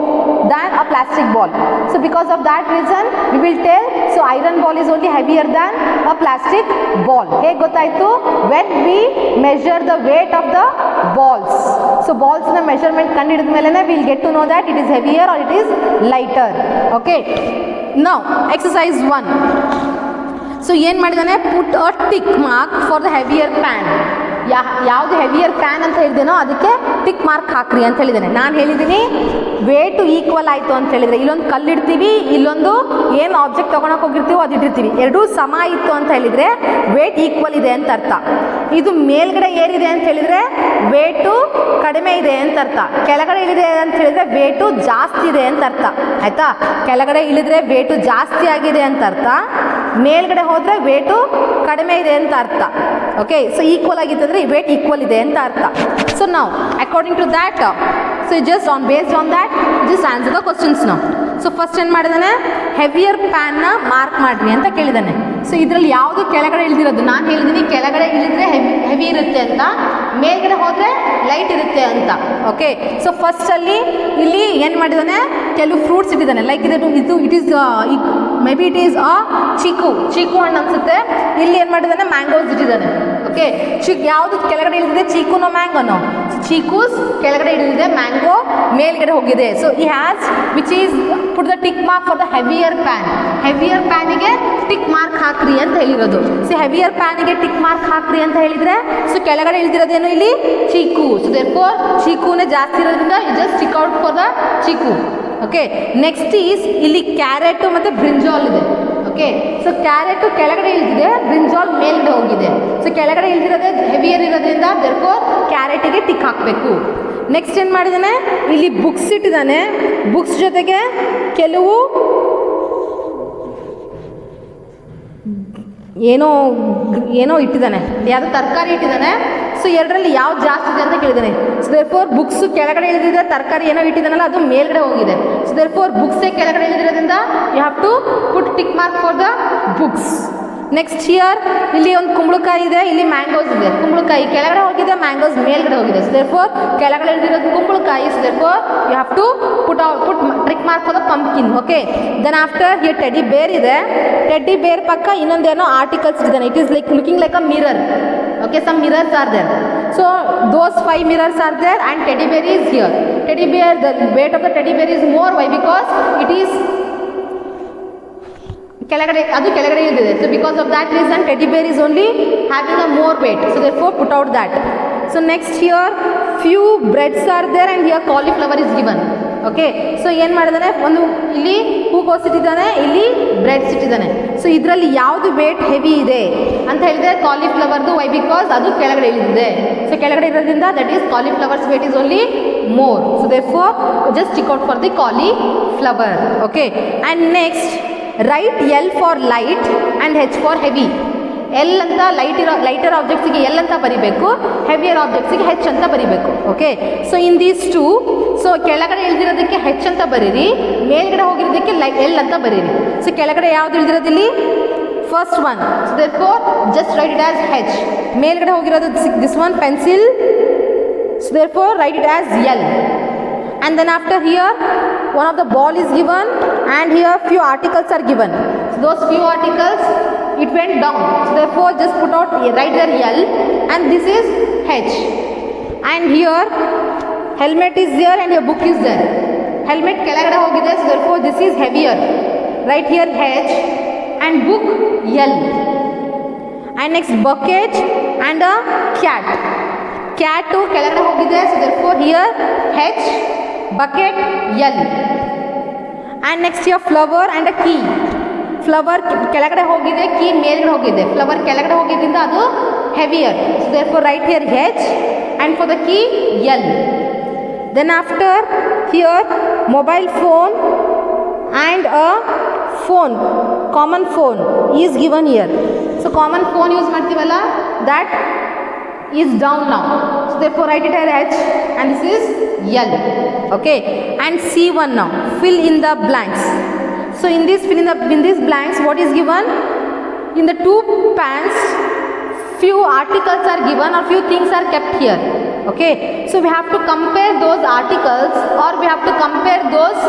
than a plastic ball. So because of that reason we will tell so iron ball is only heavier than a plastic ball. ಹೇಗೆ ಗೊತ್ತಾಯಿತು, when we measure the weight of the balls. So balls na measurement ಕಂಡು ಹಿಡಿದ ಮೇಲೆ we will get to know that it is heavier or it is lighter. Okay, now exercise 1. So ಏನು ಮಾಡಿದ್ದಾನೆ, put a tick mark for the heavier pan. ಯಾವುದು heavier pan ಅಂತ ಹೇಳಿದೇನೋ ಅದಕ್ಕೆ tick mark ಹಾಕ್ರಿ ಅಂತ ಹೇಳಿದ್ದೇನೆ. ನಾನು ಹೇಳಿದ್ದೀನಿ ವೇಟು ಈಕ್ವಲ್ ಆಯಿತು ಅಂತ ಹೇಳಿದರೆ, ಇಲ್ಲೊಂದು ಕಲ್ಲಿಡ್ತೀವಿ, ಇಲ್ಲೊಂದು ಏನು ಆಬ್ಜೆಕ್ಟ್ ತೊಗೊಳಕ್ಕೆ ಹೋಗಿರ್ತೀವೋ ಅದು ಇಟ್ಟಿರ್ತೀವಿ, ಎರಡೂ ಸಮ ಇತ್ತು ಅಂತ ಹೇಳಿದರೆ ವೇಟ್ ಈಕ್ವಲ್ ಇದೆ ಅಂತ ಅರ್ಥ. ಇದು ಮೇಲ್ಗಡೆ ಏರಿದೆ ಅಂತ ಹೇಳಿದರೆ ವೇಟು ಕಡಿಮೆ ಇದೆ ಅಂತ ಅರ್ಥ, ಕೆಳಗಡೆ ಇಳಿದೆ ಅಂತ ಹೇಳಿದರೆ ವೇಟು ಜಾಸ್ತಿ ಇದೆ ಅಂತ ಅರ್ಥ. ಆಯಿತಾ, ಕೆಳಗಡೆ ಇಳಿದ್ರೆ ವೇಟು ಜಾಸ್ತಿ ಆಗಿದೆ ಅಂತ ಅರ್ಥ, ಮೇಲ್ಗಡೆ ಹೋದರೆ ವೇಟು ಕಡಿಮೆ ಇದೆ ಅಂತ ಅರ್ಥ. ಓಕೆ, ಸೊ ಈಕ್ವಲ್ ಆಗಿತ್ತಂದರೆ ವೇಟ್ ಈಕ್ವಲ್ ಇದೆ ಅಂತ ಅರ್ಥ. ಸೊ ನಾವು according to that so just based on that just answer the questions ನಾವು. ಸೊ ಫಸ್ಟ್ ಏನು ಮಾಡಿದಾನೆ, ಹೆವಿಯರ್ ಪ್ಯಾನ್ನ ಮಾರ್ಕ್ ಮಾಡಿರಿ ಅಂತ ಕೇಳಿದ್ದಾನೆ. ಸೊ ಇದರಲ್ಲಿ ಯಾವುದು ಕೆಳಗಡೆ ಇಳಿದಿರೋದು, ನಾನು ಹೇಳಿದ್ದೀನಿ ಕೆಳಗಡೆ ಇಳಿದ್ರೆ ಹೆವಿ ಇರುತ್ತೆ ಅಂತ, ಮೇಲ್ಗಡೆ ಹೋದರೆ ಲೈಟ್ ಇರುತ್ತೆ ಅಂತ. ಓಕೆ, ಸೊ ಫಸ್ಟಲ್ಲಿ ಇಲ್ಲಿ ಏನು ಮಾಡಿದ್ದಾನೆ, ಕೆಲವು ಫ್ರೂಟ್ಸ್ ಇಟ್ಟಿದ್ದಾನೆ, ಲೈಕ್ ಇದು it is may be it is a chikoo ಹಣ್ಣು ಅನಿಸುತ್ತೆ. ಇಲ್ಲಿ ಏನು ಮಾಡಿದ್ದಾನೆ, ಮ್ಯಾಂಗೋಸ್ ಇಟ್ಟಿದ್ದಾನೆ. ಓಕೆ, ಯಾವುದು ಕೆಳಗಡೆ ಇಳಿದಿದೆ, ಚೀಕುನೋ ಮ್ಯಾಂಗೋನೋ, ಚೀಕೂಸ್ ಕೆಳಗಡೆ ಇಳಿದಿದೆ, ಮ್ಯಾಂಗೋ ಮೇಲ್ಗಡೆ ಹೋಗಿದೆ. ಸೊ ಈ has which is put the tick mark for the heavier pan. Heavier ಪ್ಯಾನಿಗೆ ಟಿಕ್ ಮಾರ್ಕ್ ಹಾಕ್ರಿ ಅಂತ ಹೇಳಿರೋದು. ಸೊ ಹೆವಿಯರ್ ಪ್ಯಾನಿಗೆ ಟಿಕ್ ಮಾರ್ಕ್ ಹಾಕ್ರಿ ಅಂತ ಹೇಳಿದರೆ ಸೊ ಕೆಳಗಡೆ ಇಳಿದಿರೋದೇನು ಇಲ್ಲಿ ಚೀಕು. ಸೊ ದೇರ್ಫೋರ್ ಚೀಕೂನೇ ಜಾಸ್ತಿ ಇರೋದ್ರಿಂದ you just tick out for the chikoo. Okay, next is ಇಲ್ಲಿ ಕ್ಯಾರೆಟು ಮತ್ತು ಬ್ರಿಂಜಾಲ್ ಇದೆ. ಓಕೆ, ಸೊ ಕ್ಯಾರೆಟು ಕೆಳಗಡೆ ಇಳಿದಿದೆ, ಬ್ರಿಂಜಾಲ್ ಮೇಲ್ಗಡೆ ಹೋಗಿದೆ. ಸೊ ಕೆಳಗಡೆ ಇಳಿದಿರೋದೇ ಹೆವಿಯರ್ ಇರೋದ್ರಿಂದ ದೇರ್ಫೋರ್ ಕ್ಯಾರೆಟಿಗೆ ಟಿಕ್ ಹಾಕಬೇಕು. ನೆಕ್ಸ್ಟ್ ಏನು ಮಾಡಿದ್ದಾನೆ, ಇಲ್ಲಿ ಬುಕ್ಸ್ ಇಟ್ಟಿದ್ದಾನೆ, ಬುಕ್ಸ್ ಜೊತೆಗೆ ಕೆಲವು ಏನೋ ಇಟ್ಟಿದ್ದಾನೆ, ಯಾವುದೋ ತರಕಾರಿ ಇಟ್ಟಿದ್ದಾನೆ. ಸೊ ಎರಡರಲ್ಲಿ ಯಾವ್ದು ಜಾಸ್ತಿ ಇದೆ ಅಂತ ಕೇಳಿದ್ದಾನೆ. ಸೊ ದೇರ್ಫೋರ್ ಬುಕ್ಸು ಕೆಳಗಡೆ ಇಳಿದಿದೆ, ತರಕಾರಿ ಏನೋ ಇಟ್ಟಿದ್ದಾನಲ್ಲ ಅದು ಮೇಲ್ಗಡೆ ಹೋಗಿದೆ. ಸೊ ದೇರ್ಫೋರ್ ಬುಕ್ಸೇ ಕೆಳಗಡೆ ಇಳಿದಿರೋದ್ರಿಂದ you have to put tick mark for the books. Next here ಇಲ್ಲಿ ಒಂದು ಕುಂಬಳಕಾಯಿ ಇದೆ, ಇಲ್ಲಿ ಮ್ಯಾಂಗೋಸ್ ಇದೆ. ಕುಂಬಳಕಾಯಿ ಕೆಳಗಡೆ ಹೋಗಿದೆ, ಮ್ಯಾಂಗೋಸ್ ಮೇಲ್ಗಡೆ ಹೋಗಿದೆ. ಸೊ ದೇರ್ಫೋರ್ ಕೆಳಗಡೆ ಇಳಿದಿರೋದು ಕುಂಬಳಕಾಯಿ. So therefore you have to put trick mark for the pumpkin. Okay, then after here teddy bear ಇದೆ, ಟೆಡಿ ಬೇರ್ ಪಕ್ಕ ಇನ್ನೊಂದೇನೋ ಆರ್ಟಿಕಲ್ಸ್ ಇದ್ದಾನೆ. It is like looking like a mirror. Okay, some mirrors are there. So those 5 mirrors are there and teddy bear is here. Teddy bear, the weight of the teddy bear is more. Why? Because it is ಕೆಳಗಡೆ, ಅದು ಕೆಳಗಡೆ ಇಳಿದಿದೆ. So because of that reason teddy bear is only having a more weight. So therefore put out that. So next here few breads are there and here cauliflower is given. Okay, so ಏನು ಮಾಡಿದ್ದಾನೆ, ಒಂದು ಇಲ್ಲಿ ಹೂಕೋಸು ಇಟ್ಟಿದ್ದಾನೆ, ಇಲ್ಲಿ breads ಇಟ್ಟಿದ್ದಾನೆ. So ಇದರಲ್ಲಿ ಯಾವುದು ವೇಟ್ ಹೆವಿ ಇದೆ ಅಂತ ಹೇಳಿದರೆ ಕಾಲಿಫ್ಲವರ್ದು. ವೈ? ಬಿಕಾಸ್ ಅದು ಕೆಳಗಡೆ ಇಳಿದಿದೆ. ಸೊ ಕೆಳಗಡೆ ಇರೋದ್ರಿಂದ that is cauliflower's weight is only more. So therefore just tick out for the cauliflower. Okay, and next write L for light and H for heavy. L ಅಂತ lighter ಆಬ್ಜೆಕ್ಟ್ಸಿಗೆ L ಅಂತ ಬರಿಬೇಕು, heavier ಆಬ್ಜೆಕ್ಟ್ಸಿಗೆ H ಅಂತ ಬರಿಬೇಕು. Okay, so in these two, so ಕೆಳಗಡೆ ಇಳಿದಿರೋದಕ್ಕೆ ಹೆಚ್ ಅಂತ ಬರೀರಿ, ಮೇಲ್ಗಡೆ ಹೋಗಿರೋದಕ್ಕೆ ಎಲ್ ಅಂತ ಬರೀರಿ. ಸೊ ಕೆಳಗಡೆ ಯಾವ್ದು ಇಳಿದಿರೋದಿಲ್ಲಿ, first one. So therefore just write it as H. ಮೇಲ್ಗಡೆ ಹೋಗಿರೋದು this one pencil. So therefore write it as L. And then after here one of the ball is given and here few articles are given. So those few articles, it went down. So therefore just put out, write there L and this is H. And here helmet is there and your book is there. Helmet ಕೆಳಗಡೆ ಹೋಗಿದೆ, so therefore this is heavier. Write here H and book L. And next bucket and a cat. Cat to ಕೆಳಗಡೆ ಹೋಗಿದೆ, so therefore here H, bucket L. And next here flower and a key. Flower ಕೆಳಗಡೆ ಹೋಗಿದೆ, key ಮೇಲ್ಗಡೆ ಹೋಗಿದೆ. Flower ಕೆಳಗಡೆ ಹೋಗಿದ್ದರಿಂದ ಅದು heavier. So therefore write here H and for the key L. Then after here mobile phone and a phone, common phone is given here. So common phone use ಮಾಡ್ತೀವಲ್ಲ, that is down now. So therefore write it here H and this is L. Okay, and C1 now, fill in the blanks. So in this in these blanks, what is given? In the two pans, few articles are given or few things are kept here. Okay, so we have to compare those articles or we have to compare those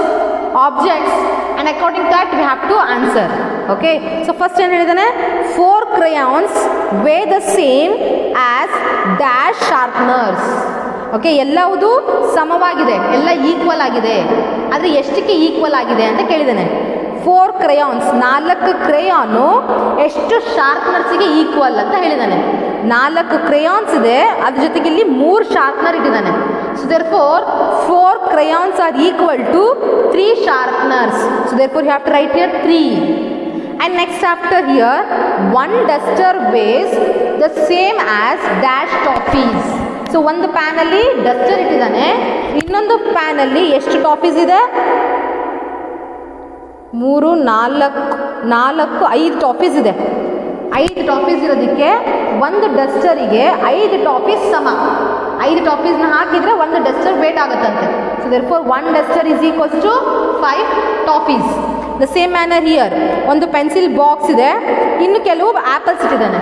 objects and according to that we have to answer. Okay, so first ಏನು ಹೇಳಿದಾನೆ, 4 crayons weigh the same as dash sharpeners. Okay, ಎಲ್ಲವುದು ಸಮವಾಗಿದೆ, ಎಲ್ಲ equal ಆಗಿದೆ, ಆದರೆ ಎಷ್ಟಕ್ಕೆ equal ಆಗಿದೆ ಅಂತ ಕೇಳಿದ್ದಾನೆ. 4 crayons, 4 ಕ್ರೇಯಾನು ಎಷ್ಟು ಶಾರ್ಪ್ನರ್ಸಿಗೆ ಈಕ್ವಲ್ ಅಂತ ಹೇಳಿದ್ದಾನೆ. 4 crayons ಇದೆ, ಅದ್ರ ಜೊತೆಗೆ ಇಲ್ಲಿ 3 ಶಾರ್ಪ್ನರ್ ಇಟ್ಟಿದ್ದಾನೆ. So therefore 4 crayons are equal to 3 sharpeners. So therefore you have to write here 3. And next after here, 1 duster weighs the same as dash toffees. So ಒಂದು ಪ್ಯಾನಲ್ಲಿ ಡಸ್ಟರ್ ಇಟ್ಟಿದ್ದಾನೆ, ಇನ್ನೊಂದು ಪ್ಯಾನಲ್ಲಿ ಎಷ್ಟು ಟಾಫೀಸ್ ಇದೆ? 3, 4, 5 ಟಾಫೀಸ್ ಇದೆ. 5 ಟಾಫೀಸ್ ಇರೋದಕ್ಕೆ ಒಂದು ಡಸ್ಟರಿಗೆ 5 ಟಾಫೀಸ್ ಸಮ. 5 ಟಾಫೀಸ್ನ ಹಾಕಿದರೆ ಒಂದು ಡಸ್ಟರ್ ವೇಟ್ ಆಗುತ್ತಂತೆ. So therefore 1 duster is equals to 5 toffees. The same manner here, ಒಂದು ಪೆನ್ಸಿಲ್ ಬಾಕ್ಸ್ ಇದೆ, ಇನ್ನು ಕೆಲವು ಆ್ಯಪಲ್ಸ್ ಇಟ್ಟಿದ್ದಾನೆ.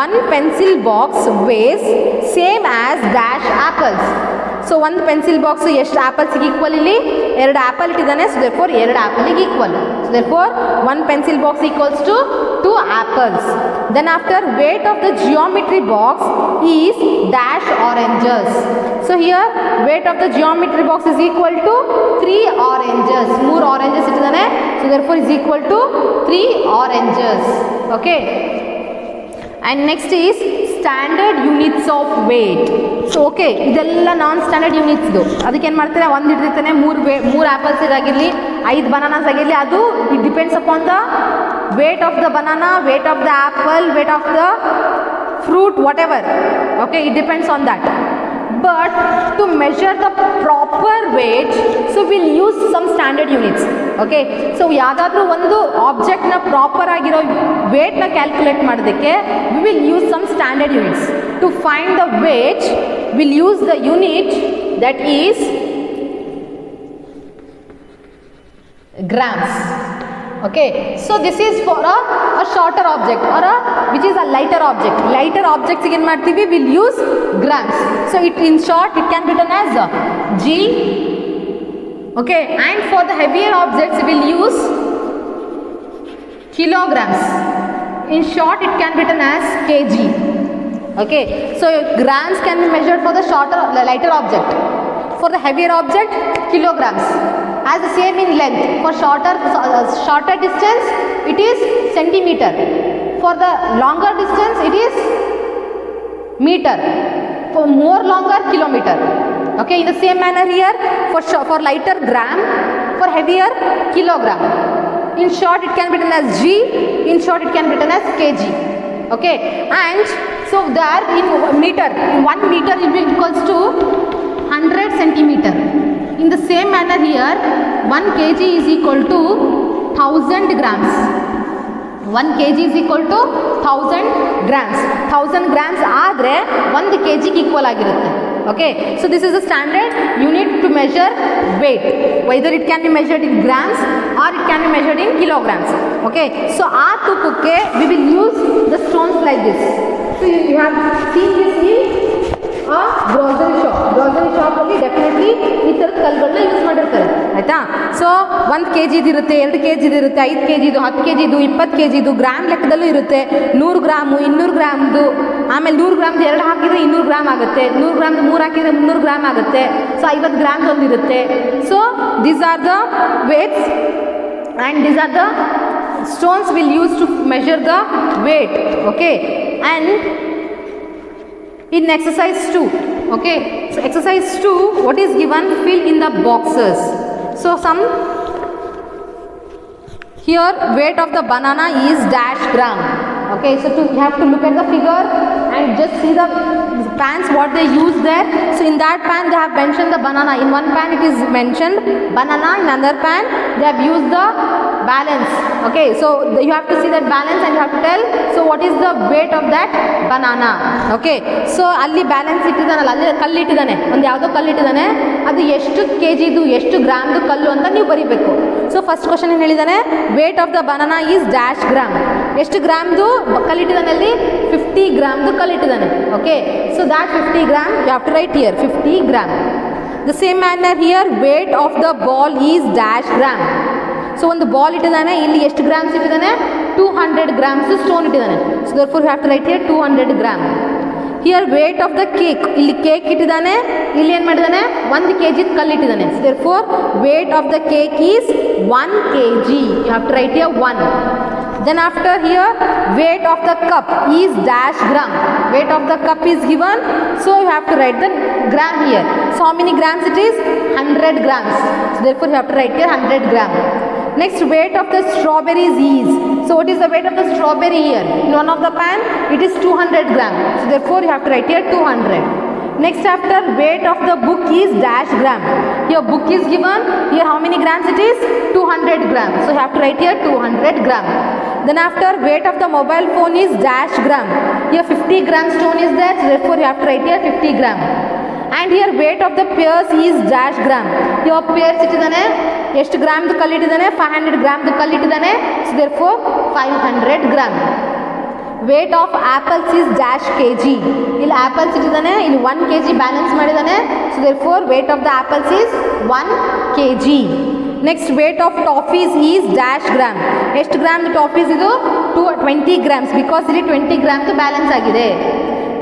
1 pencil box weighs same as dash apples. So ಒಂದು ಪೆನ್ಸಿಲ್ ಬಾಕ್ಸ್ ಎಷ್ಟು ಆ್ಯಪಲ್ಸ್ಗೆ ಈಕ್ವಲ್? ಇಲ್ಲಿ 2 ಆ್ಯಪಲ್ ಇಟ್ಟಿದ್ದಾನೆ. ಸೊ therefore 2 ಆ್ಯಪಲ್ಗೆ equal. So therefore 1 pencil box equals to 2 apples. Then after, weight of the geometry box is dash oranges. So here weight of the geometry box is equal to 3 oranges. 3 oranges ಇಟ್ಟಿದ್ದಾನೆ. So therefore is equal to 3 oranges. Okay. And next is standard units of weight. So okay, ಇದೆಲ್ಲ ನಾನ್ standard ಯೂನಿಟ್ಸ್ದು. ಅದಕ್ಕೆ ಏನು ಮಾಡ್ತಾರೆ, ಒಂದು ಹಿಡಿದಿರ್ತಾನೆ, 3 apples ಇದಾಗಿರಲಿ, 5 bananas ಆಗಿರಲಿ, ಅದು it depends upon the wait of the banana, wait of the apple, wait of the fruit, whatever. Okay, it depends on that. But to measure the proper weight, so we'll use some standard units. Okay, so ಯಾವುದಾದ್ರೂ ಒಂದು ಆಬ್ಜೆಕ್ಟ್ನ proper ಆಗಿರೋ ವೇಟ್ನ calculate ಮಾಡೋದಕ್ಕೆ we will use some standard units. To find the weight, we'll use the unit that is grams. Okay, so this is for a shorter object or which is a lighter object. Lighter objects again martivi will use grams. So it in short it can be written as G. Okay, and for the heavier objects we will use kilograms. In short it can be written as kg. Okay, so grams can be measured for the lighter object. For the heavier object, kilograms. As the same in length, for shorter distance it is centimeter, for the longer distance it is meter, for more longer kilometer. Okay, in the same manner here, for lighter gram, for heavier kilogram. In short it can be written as G, in short it can be written as kg. Okay, and so there in meter, 1 meter will be equals to 100 centimeter. In the same manner here, 1 kg is equal to 1000 grams. 1 kg is equal to 1000 grams. 1000 grams ಆದರೆ 1 kg equal ಆಗಿರುತ್ತೆ. Okay, so this is the standard unit to measure weight. Whether it can be measured in grams or it can be measured in kilograms. Okay, so ಆ ತೂಕಕ್ಕೆ we will use the stones like this. So you have seen this in a grocery shop. Grocery shop ಅಲ್ಲಿ definitely ಈ ಥರದ ಕಲ್ಲುಗಳನ್ನ use ಮಾಡಿರ್ತಾರೆ. ಆಯಿತಾ. So 1 kg ಇರುತ್ತೆ, 2 kg ಇರುತ್ತೆ, 5 kg, 10 kg, 20 kg, gram ಲೆಕ್ಕದಲ್ಲೂ ಇರುತ್ತೆ. 100 ಗ್ರಾಮು, 200 ಗ್ರಾಮ್ದು, ಆಮೇಲೆ 100 ಗ್ರಾಮ್ದು 2 ಹಾಕಿದರೆ 200 ಗ್ರಾಮ್ ಆಗುತ್ತೆ, 100 ಗ್ರಾಮ್ದು 3 ಹಾಕಿದರೆ 300 ಗ್ರಾಮ್ ಆಗುತ್ತೆ. ಸೊ 50 ಗ್ರಾಮ್ದು ಒಂದು ಇರುತ್ತೆ. So these are the weights and these are the stones we'll use to measure the weight. Okay, and in exercise 2, okay, so exercise 2, what is given? Fill in the boxes. So some here weight of the banana is dash gram. Okay, so you have to look at the figure and just see the pans what they use there. So in that pan they have mentioned the banana. In one pan it is mentioned banana, in another pan they have used the balance. Okay, so you have to see that balance and you have to tell so what is the weight of that banana. Okay, so ಅಲ್ಲಿ balance ಇಟ್ಟಿದ್ದಾನಲ್ಲ, ಅಲ್ಲಿ ಕಲ್ಲು ಇಟ್ಟಿದ್ದಾನೆ, ಒಂದು ಯಾವುದೋ ಕಲ್ಲು ಇಟ್ಟಿದ್ದಾನೆ, ಅದು ಎಷ್ಟು kgದು ಎಷ್ಟು ಗ್ರಾಮ್ದು ಕಲ್ಲು ಅಂತ ನೀವು ಬರೀಬೇಕು. ಸೊ ಫಸ್ಟ್ ಕ್ವಶನ್ ಏನು ಹೇಳಿದ್ದಾನೆ? Weight of the banana is dash gram. ಎಷ್ಟು ಗ್ರಾಮ್ದು ಕಲ್ಲಿಟ್ಟಿದ್ದಾನೆ? ಅಲ್ಲಿ 50 ಗ್ರಾಮ್ದು ಕಲ್ಲಿಟ್ಟಿದ್ದಾನೆ. Okay, so that 50 gram you have to write here 50 gram. The same manner here weight of the ball is dash gram. So ಒಂದು ball ಇಟ್ಟಿದ್ದಾನೆ, ಇಲ್ಲಿ ಎಷ್ಟು ಗ್ರಾಮ್ಸ್ ಇಟ್ಟಿದ್ದಾನೆ? 200 ಗ್ರಾಮ್ಸ್ ಸ್ಟೋನ್ ಇಟ್ಟಿದ್ದಾನೆ. So therefore you have to write here 200 gram. Here weight of the cake, ಇಲ್ಲಿ cake ಇಟ್ಟಿದ್ದಾನೆ, ಇಲ್ಲಿ ಏನು ಮಾಡಿದ್ದಾನೆ? 1 kg ಕಲ್ಲು ಇಟ್ಟಿದ್ದಾನೆ. So therefore weight of the cake is 1 kg. You have to write here 1. Then after here weight of the cup is dash gram. Weight of the cup is given, so you have to write the gram here. So how many grams it is? 100 grams. So therefore you have to write here 100 gram. Next, weight of the strawberries is, so what is the weight of the strawberry here? In one of the pan it is 200 grams. So therefore you have to write here 200. Next, after weight of the book is dash gram. Here book is given, here how many grams it is? 200 grams. So you have to write here 200 gram. Then after weight of the mobile phone is dash gram. Here 50 gram stone is there, so therefore you have to write here 50 gram. And here weight of the pears is dash gram. Here pears ಇಟ್ಟಿದ್ದಾನೆ, ಎಷ್ಟು ಗ್ರಾಮ್ದು ಕಲ್ಲು ಇಟ್ಟಿದ್ದಾನೆ? 500 ಗ್ರಾಮ್ದು ಕಲ್ಲು ಇಟ್ಟಿದ್ದಾನೆ. So therefore 500 gram. Weight of apples is dash kg. ಇಲ್ಲಿ apples ಇಟ್ಟಿದ್ದಾನೆ, ಇಲ್ಲಿ 1 kg ಬ್ಯಾಲೆನ್ಸ್ ಮಾಡಿದ್ದಾನೆ. So therefore weight of the apples is 1 kg. Next weight of toffees is dash gram. ಎಷ್ಟು ಗ್ರಾಮ್ದು ಟಾಫೀಸ್ ಇದು? 20 ಗ್ರಾಮ್ಸ್, ಬಿಕಾಸ್ ಇಲ್ಲಿ 20 ಗ್ರಾಮ್ದು ಬ್ಯಾಲೆನ್ಸ್ ಆಗಿದೆ.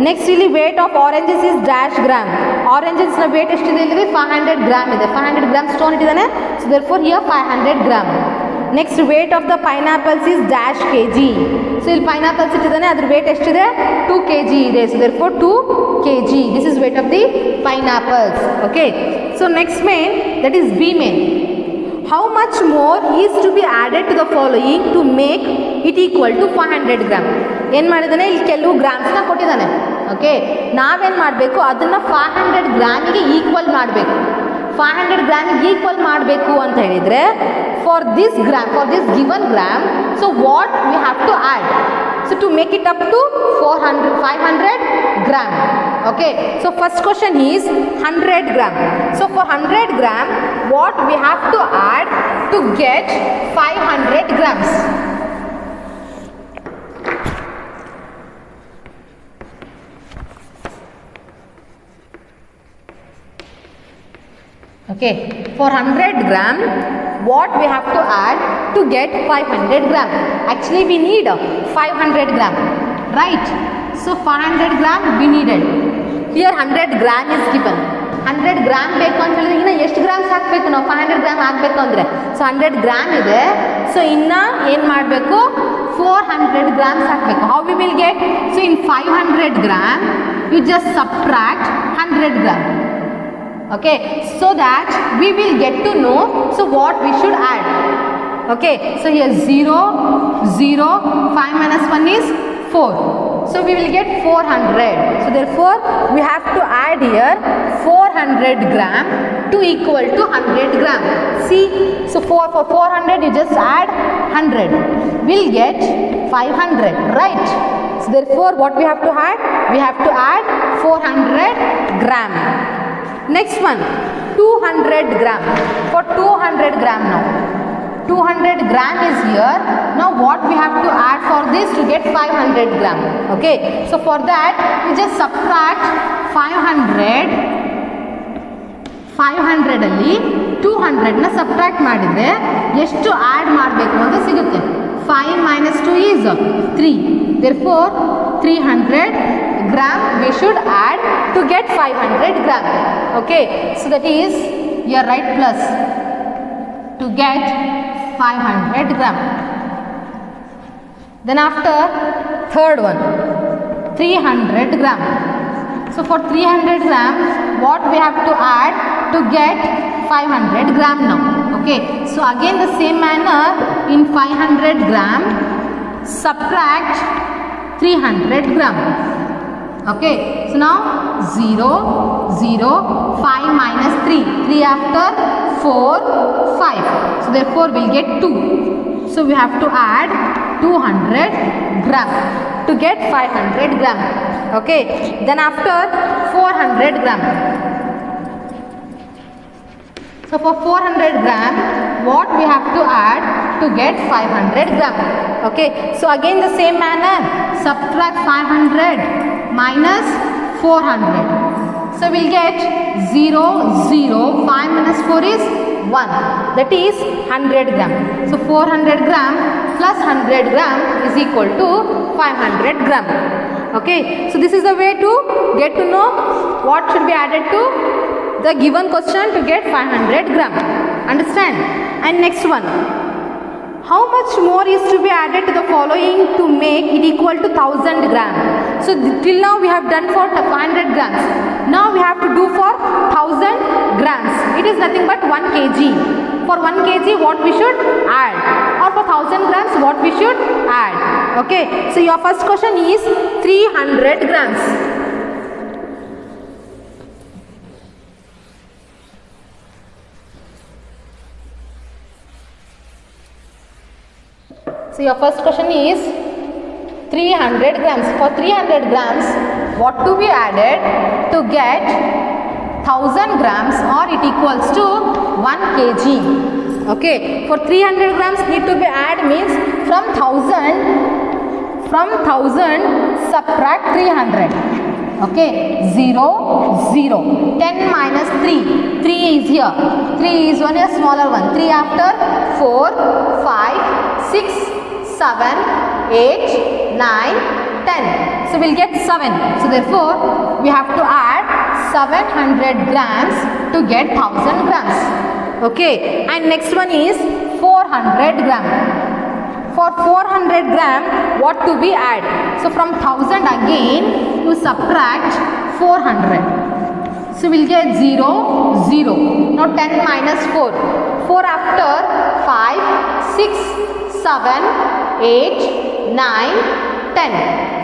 ನೆಕ್ಸ್ಟ್ ಇಲ್ಲಿ weight of oranges is dash gram. ಆರೆಂಜಸ್ನ ವೇಟ್ ಎಷ್ಟಿದೆ? ಇಲ್ಲಿ 500 ಗ್ರಾಮ್ ಇದೆ. 500 ಗ್ರಾಮ್ ಸ್ಟೋನ್ ಇಟ್ಟಿದ್ದಾನೆ. So therefore here 500 gram. Next weight of the ಪೈನಾಪಲ್ಸ್ is dash kg. So ಇಲ್ಲಿ ಪೈನಾಪಲ್ಸ್ ಇಟ್ಟಿದ್ದಾನೆ, ಅದ್ರ ವೇಟ್ ಎಷ್ಟಿದೆ? 2 kg ಇದೆ. So therefore 2 kg. This is weight of the ಪೈನಾಪಲ್ಸ್. Okay, so next main, that is B main. How much more is to be added to the following to make it equal to 500 gram? ಏನು ಮಾಡಿದ್ದಾನೆ? ಇಲ್ಲಿ ಕೆಲವು ಗ್ರಾಮ್ಸ್ನ ಕೊಟ್ಟಿದ್ದಾನೆ. Okay, ನಾವೇನು ಮಾಡಬೇಕು? ಅದನ್ನು 500 ಗ್ರಾಮಿಗೆ equal ಮಾಡಬೇಕು. 500 ಗ್ರಾಮಿಗೆ ಈಕ್ವಲ್ ಮಾಡಬೇಕು ಅಂತ ಹೇಳಿದರೆ, for this gram, for this given gram, so what we have to add? So to make it up to 500 gram. Okay, so first question is 100 gram. So for 100 gram, what we have to add to get 500 grams? Okay, for 100 gram, what we have to add to get 500 gram? Actually we need 500 gram, right? So 500 gram we needed. Here 100 gram is given. 100 gram ಬೇಕು ಅಂತ ಹೇಳಿದ್ರೆ ಇನ್ನು ಎಷ್ಟು grams ಹಾಕಬೇಕು ನಾವು? 500 gram ಹಾಕಬೇಕು ಅಂದರೆ, so 100 gram ಇದೆ. ಸೊ ಇನ್ನು ಏನು ಮಾಡಬೇಕು? 400 ಗ್ರಾಮ್ಸ್ ಹಾಕಬೇಕು. How we will get? So in 500 gram you just subtract 100 gram. Okay, so that we will get to know so what we should add. Okay, so here 0, 0, 5 minus 1 is 4. So we will get 400. So therefore we have to add here 400 gram to equal to 100 gram. See, so for 400 you just add 100. We'll get 500, right? So therefore what we have to add? We have to add 400 gram. Next one, 200 gram. For 200 gram now, 200 gram is here. Now what we have to add for this to get 500 gram? Okay, so for that we just subtract 500 ಅಲ್ಲಿ 200ನ subtract ಮಾಡಿದರೆ ಎಷ್ಟು add ಮಾಡಬೇಕು ಅಂತ ಸಿಗುತ್ತೆ. 5 minus 2 is 3. Therefore 300 gram we should add to get 500 gram. Okay, so that is your right plus to get 500 gram. Then after third one 300 gram. So for 300 gram what we have to add to get 500 gram now. Okay, so again the same manner, in 500 gram subtract 300 gram. Okay, so now 0 0 5 minus 3 3 after 4 5, so therefore we'll get 2. So we have to add 200 gram to get 500 gram. Okay, then after 400 gram. So for 400 gram what we have to add to get 500 gram. Okay, so again the same manner, subtract 500 minus 400. So we'll get 0 0 5 minus 4 is 1, that is 100 gram. So 400 gram plus 100 gram is equal to 500 gram. Okay, so this is the way to get to know what should be added to the given question to get 500 gram. Understand? And next one, how much more is to be added to the following to make it equal to 1000 gram? So till now we have done for 500 grams. Now we have to do for 1000 grams. It is nothing but 1 kg. For 1 kg what we should add, or for 1000 grams what we should add. Okay, so your first question is 300 grams. So your first question is 300 grams. For 300 grams what to be added to get 1000 grams or it equals to 1 kg. Okay, for 300 grams need to be added means from 1000 subtract 300. Okay, 0 0 10 minus 3 is here, 3 is one a smaller one, 3 after 4 5 6 7 8 9 10, so we'll get 7. So therefore we have to add 700 grams to get 1000 grams. Okay, and next one is 400 gram. For 400 gram what to be add? So from 1000 again you subtract 400, so we'll get 0 0. Now 10 minus 4, 4 after 5 6 7 8 9 10,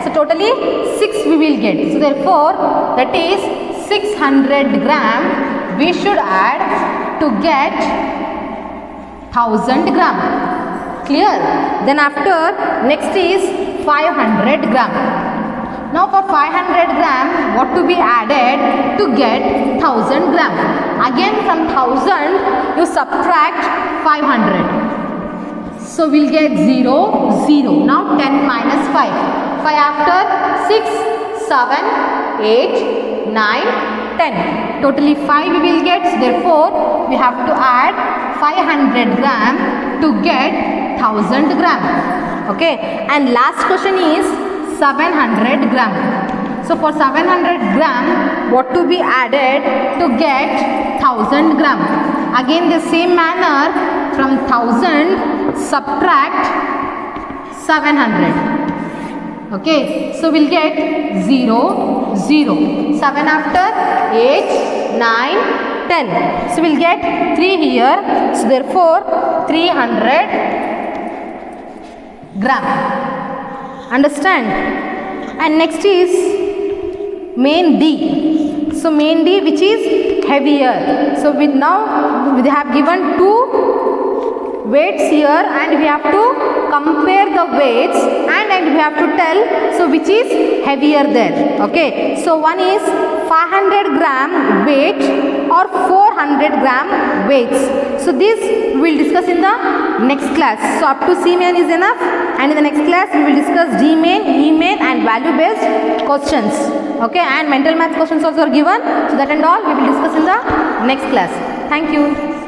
so totally 6 we will get. So therefore that is 600 gram we should add to get 1000 gram. Clear? Then after next is 500 gram. Now for 500 gram what to be added to get 1000 gram? Again from 1000 you subtract 500, so we'll get 0 0. Now 10 minus 5, 5 after 6 7 8 9 10, totally 5 we will get. So therefore we have to add 500 gram to get 1000 gram. Okay, and last question is 700 gram. So for 700 gram what to be added to get 1000 gram? Again the same manner, from 1000 subtract 700. Okay, so we'll get 0 0, 7 after 8 9 10, so we'll get 3 here. So therefore 300 gram. Understand? And next is main D. So main D which is heavier. So with now we have given 2 weights here and we have to compare the weights and we have to tell so which is heavier there. Okay, so one is 500 gram weight or 400 gram weights. So this we will discuss in the next class. So up to C main is enough, and in the next class we will discuss D main, E main and value based questions. Okay, and mental math questions also are given. So that and all we will discuss in the next class. Thank you.